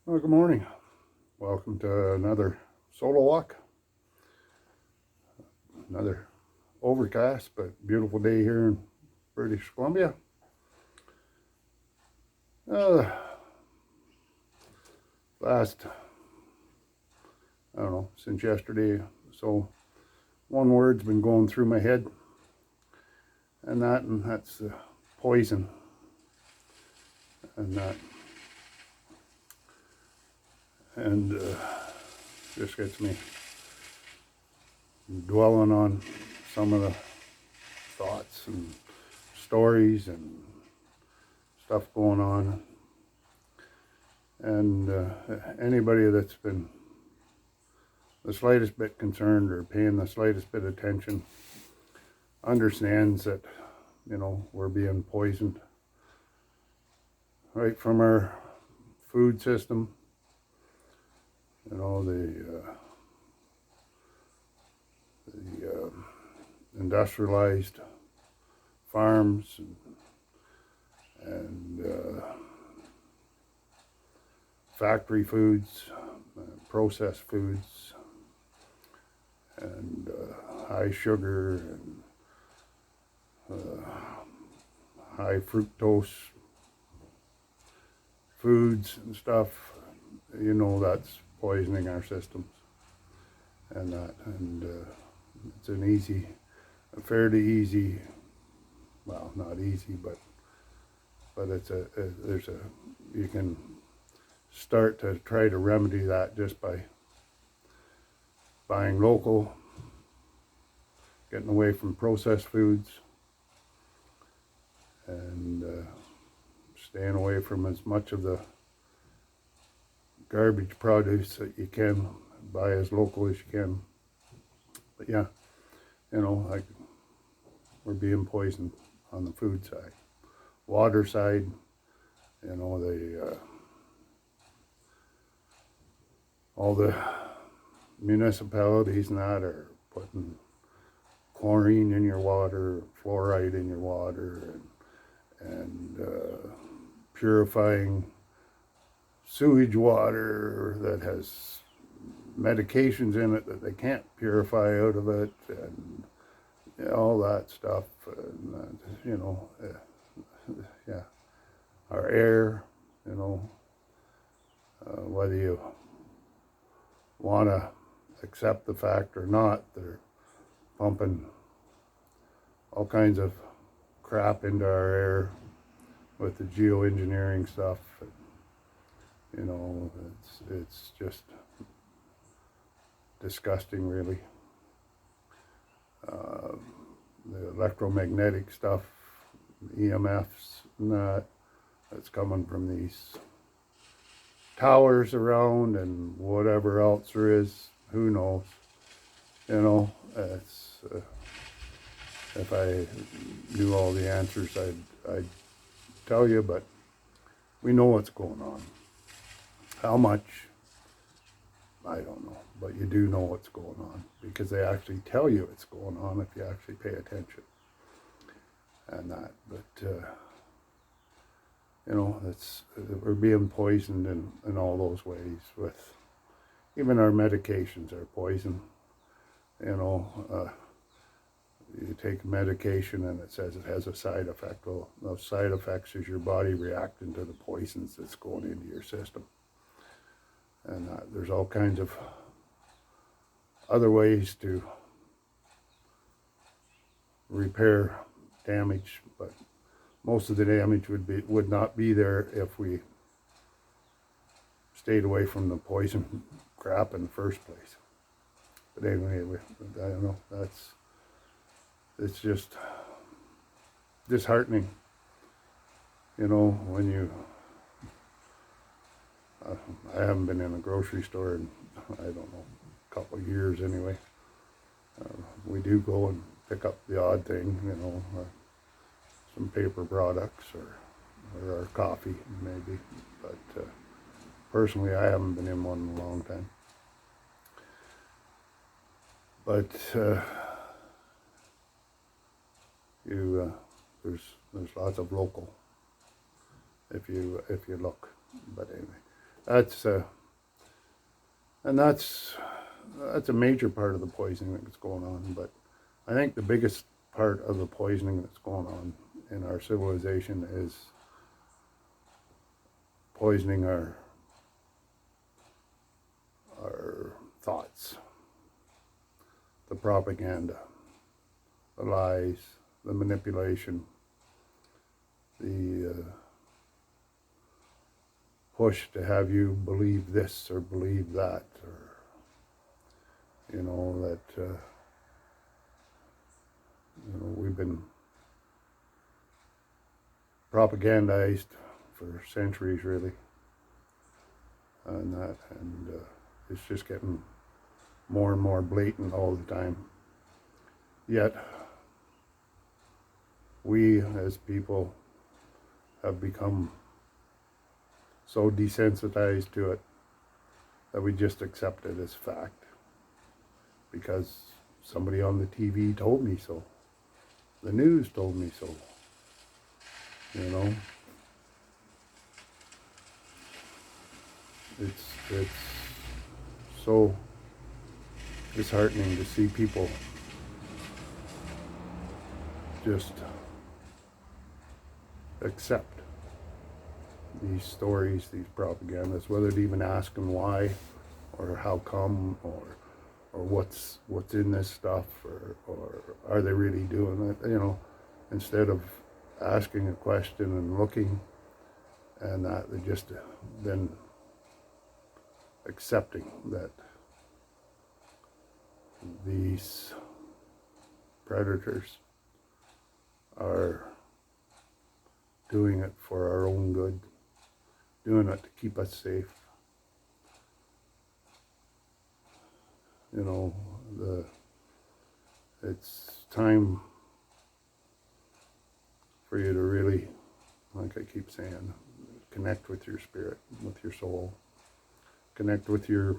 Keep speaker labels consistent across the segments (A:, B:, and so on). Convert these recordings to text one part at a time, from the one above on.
A: Well, good morning. Welcome to another solo walk. Another overcast but beautiful day here in British Columbia. Uh, last, I don't know, since yesterday, so one word's been going through my head, and that's poison, and that, and just gets me dwelling on some of the thoughts and stories and stuff going on. And anybody that's been the slightest bit concerned or paying the slightest bit of attention understands that, we're being poisoned right from our food system. The industrialized farms and factory foods, processed foods, and high sugar and high fructose foods and stuff. That's poisoning our systems, and it's a fairly easy, well, not easy, but you can start to try to remedy that just by buying local, getting away from processed foods, and staying away from as much of the garbage produce that you can, buy as local as you can. But yeah, like, we're being poisoned on the food side. Water side, all the municipalities and that are putting chlorine in your water, fluoride in your water, and purifying sewage water that has medications in it that they can't purify out of it, and all that stuff. And yeah, our air, whether you want to accept the fact or not, they're pumping all kinds of crap into our air with the geoengineering stuff. It's just disgusting, really. The electromagnetic stuff, EMFs, and that's coming from these towers around and whatever else there is, who knows. It's if I knew all the answers, I'd tell you, but we know what's going on. How much, I don't know, but you do know what's going on, because they actually tell you what's going on if you actually pay attention. And that, but we're being poisoned in all those ways. With even our medications are poison. You take medication and it says it has a side effect. Well, those side effects is your body reacting to the poisons that's going into your system. And there's all kinds of other ways to repair damage, but most of the damage would not be there if we stayed away from the poison crap in the first place. But anyway, I don't know. It's just disheartening, when you. I haven't been in a grocery store in, I don't know, a couple of years anyway. We do go and pick up the odd thing, some paper products or our coffee maybe. But personally, I haven't been in one in a long time. But there's lots of local if you look. But anyway, That's and that's a major part of the poisoning that's going on. But I think the biggest part of the poisoning that's going on in our civilization is poisoning our thoughts, the propaganda, the lies, the manipulation, the push to have you believe this or believe that, or that we've been propagandized for centuries, really, and it's just getting more and more blatant all the time. Yet we as people have become so desensitized to it that we just accept it as fact because somebody on the TV told me so. The news told me so. It's so disheartening to see people just accept these stories, these propagandas, whether to even ask them why or how come or what's in this stuff or are they really doing it, instead of asking a question and looking, and that they just then accepting that these predators are doing it for our own good, doing it to keep us safe. It's time for you to really, like I keep saying, connect with your spirit, with your soul, connect with your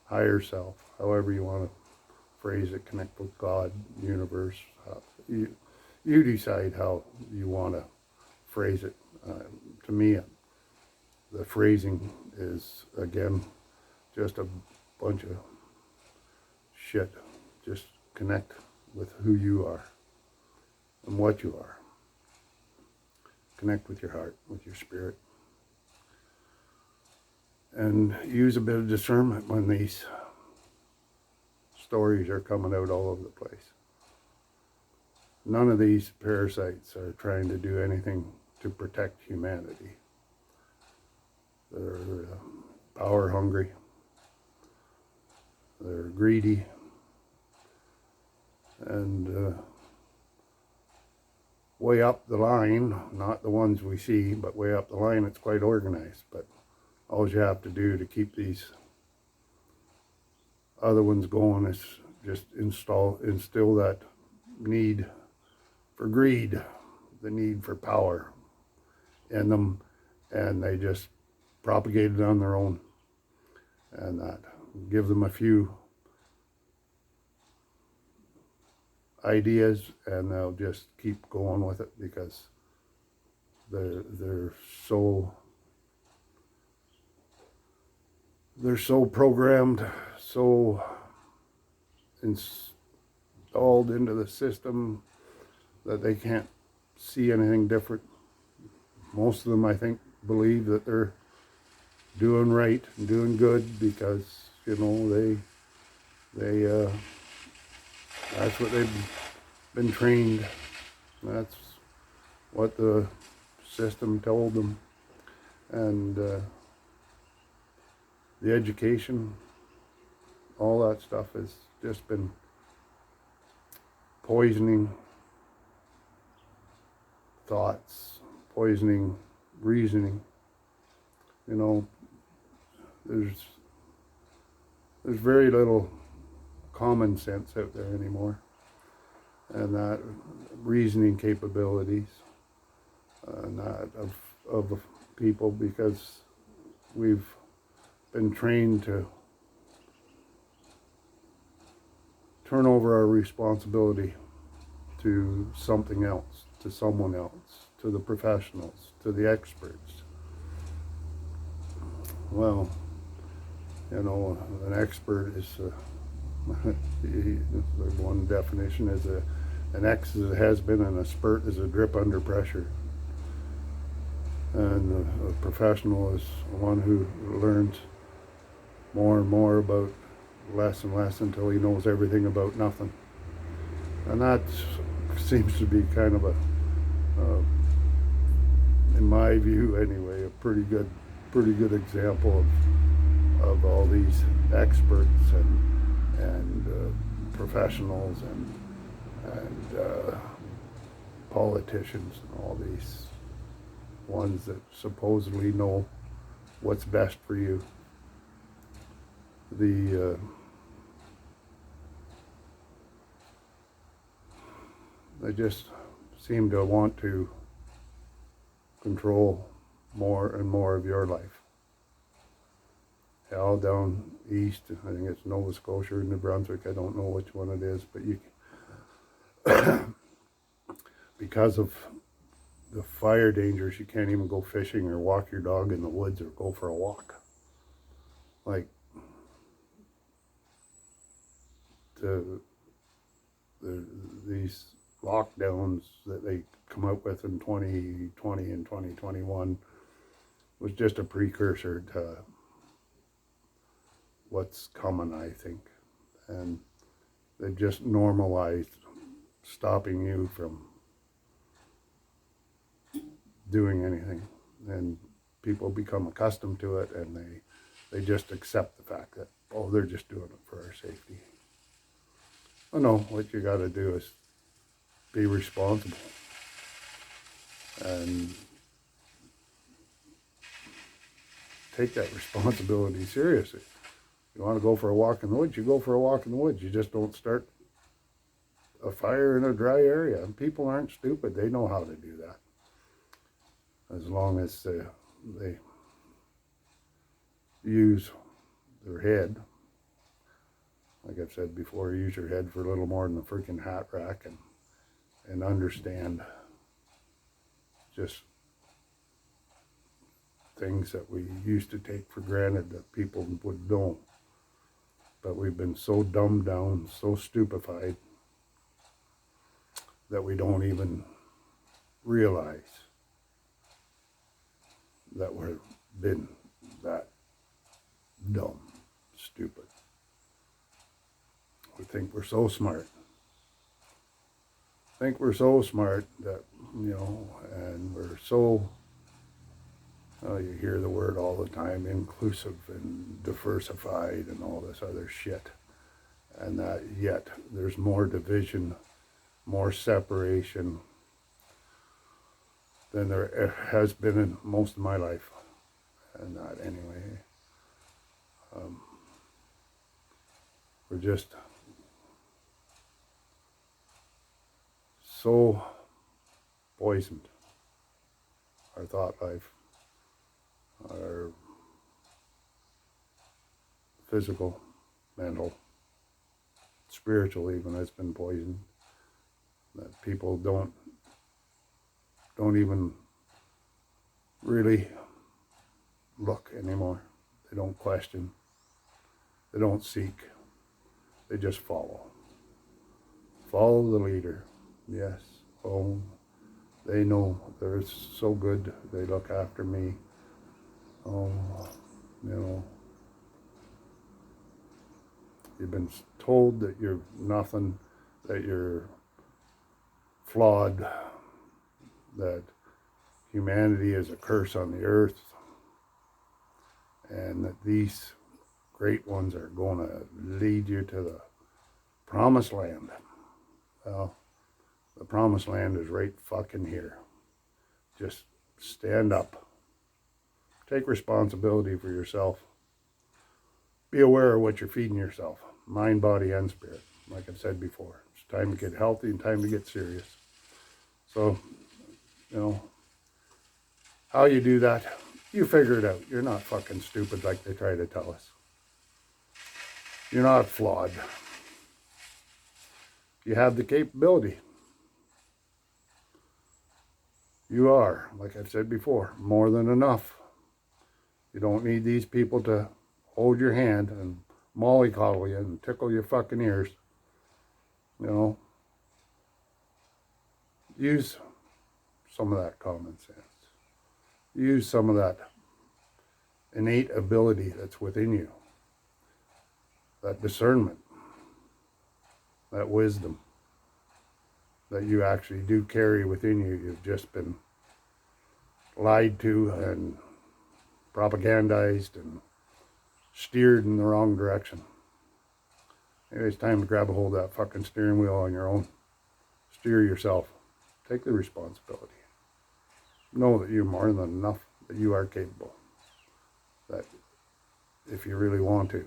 A: higher self, however you want to phrase it, connect with God, the universe. You decide how you want to phrase it. To me, the phrasing is, again, just a bunch of shit. Just connect with who you are and what you are. Connect with your heart, with your spirit. And use a bit of discernment when these stories are coming out all over the place. None of these parasites are trying to do anything to protect humanity. They're power hungry. They're greedy. And way up the line, not the ones we see, but way up the line, it's quite organized. But all you have to do to keep these other ones going is just instill that need for greed, the need for power in them, and they just propagate it on their own, and that give them a few ideas and they'll just keep going with it because they're so programmed, so installed into the system that they can't see anything different. Most of them, I think, believe that they're doing right and doing good because they that's what they've been trained. That's what the system told them, and the education, all that stuff has just been poisoning thoughts, poisoning reasoning. There's very little common sense out there anymore, and that reasoning capabilities and that of people, because we've been trained to turn over our responsibility to something else, to someone else, to the professionals, to the experts. Well, you know, an expert is, one definition is an X has been, and a spurt is a drip under pressure. And a professional is one who learns more and more about less and less until he knows everything about nothing. And that seems to be kind of in my view anyway, a pretty good example of all these experts and professionals and politicians and all these ones that supposedly know what's best for you. They just seem to want to control more and more of your life. All down east, I think it's Nova Scotia or New Brunswick, I don't know which one it is, but you because of the fire dangers, you can't even go fishing or walk your dog in the woods or go for a walk. Like these lockdowns that they come out with in 2020 and 2021 was just a precursor to what's coming, I think. And they just normalized stopping you from doing anything, and people become accustomed to it, and they just accept the fact that, oh, they're just doing it for our safety. Oh no, what you got to do is be responsible and take that responsibility seriously. You want to go for a walk in the woods, you go for a walk in the woods. You just don't start a fire in a dry area. And people aren't stupid. They know how to do that. As long as they use their head. Like I've said before, use your head for a little more than a freaking hat rack, and understand just things that we used to take for granted that people would know. But we've been so dumbed down, so stupefied, that we don't even realize that we've been that dumb, stupid. We think we're so smart. Think we're so smart that, you know, and we're so, you hear the word all the time, inclusive and diversified and all this other shit. And that yet there's more division, more separation than there has been in most of my life. And that anyway. We're just so poisoned. Our thought life, our physical, mental, spiritual even has been poisoned. That people don't even really look anymore. They don't question. They don't seek. They just follow. Follow the leader. Yes. Oh, they know they're so good. They look after me. Oh, you know. You've been told that you're nothing, that you're flawed, that humanity is a curse on the earth, and that these great ones are going to lead you to the promised land. Well, the promised land is right fucking here. Just stand up. Take responsibility for yourself. Be aware of what you're feeding yourself. Mind, body, and spirit. Like I've said before. It's time to get healthy and time to get serious. So, you know, how you do that, you figure it out. You're not fucking stupid like they try to tell us. You're not flawed. You have the capability. You are, like I've said before, more than enough. You don't need these people to hold your hand and mollycoddle you and tickle your fucking ears. You know, use some of that common sense. Use some of that innate ability that's within you. That discernment, that wisdom that you actually do carry within you. You've just been lied to and propagandized and steered in the wrong direction. Maybe it's time to grab a hold of that fucking steering wheel on your own. Steer yourself. Take the responsibility. Know that you're more than enough, that you are capable. That if you really want to,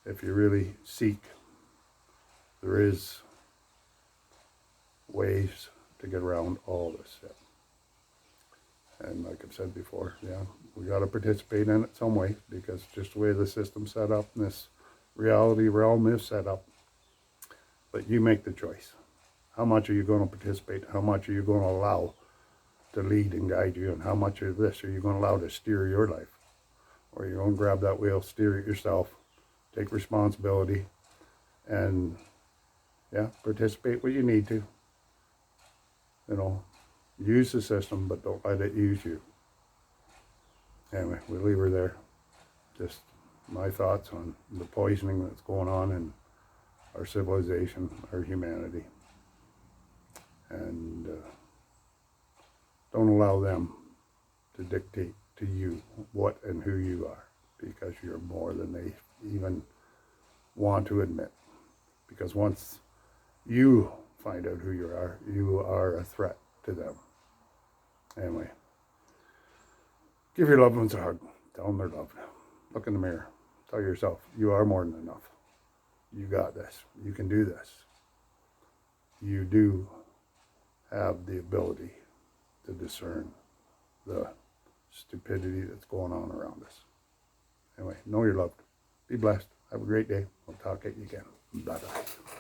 A: if you really seek, there is ways to get around all this stuff. And like I've said before, yeah, we got to participate in it some way, because just the way the system's set up and this reality realm is set up. But you make the choice. How much are you going to participate? How much are you going to allow to lead and guide you? And how much of this are you going to allow to steer your life? Or you're going to grab that wheel, steer it yourself, take responsibility, and yeah, participate what you need to. You know, use the system, but don't let it use you. Anyway, we'll leave her there. Just my thoughts on the poisoning that's going on in our civilization, our humanity. And don't allow them to dictate to you what and who you are, because you're more than they even want to admit. Because once you find out who you are a threat to them. Anyway, give your loved ones a hug. Tell them they're loved. Look in the mirror. Tell yourself, you are more than enough. You got this. You can do this. You do have the ability to discern the stupidity that's going on around us. Anyway, know you're loved. Be blessed. Have a great day. We'll talk at you again. Bye-bye.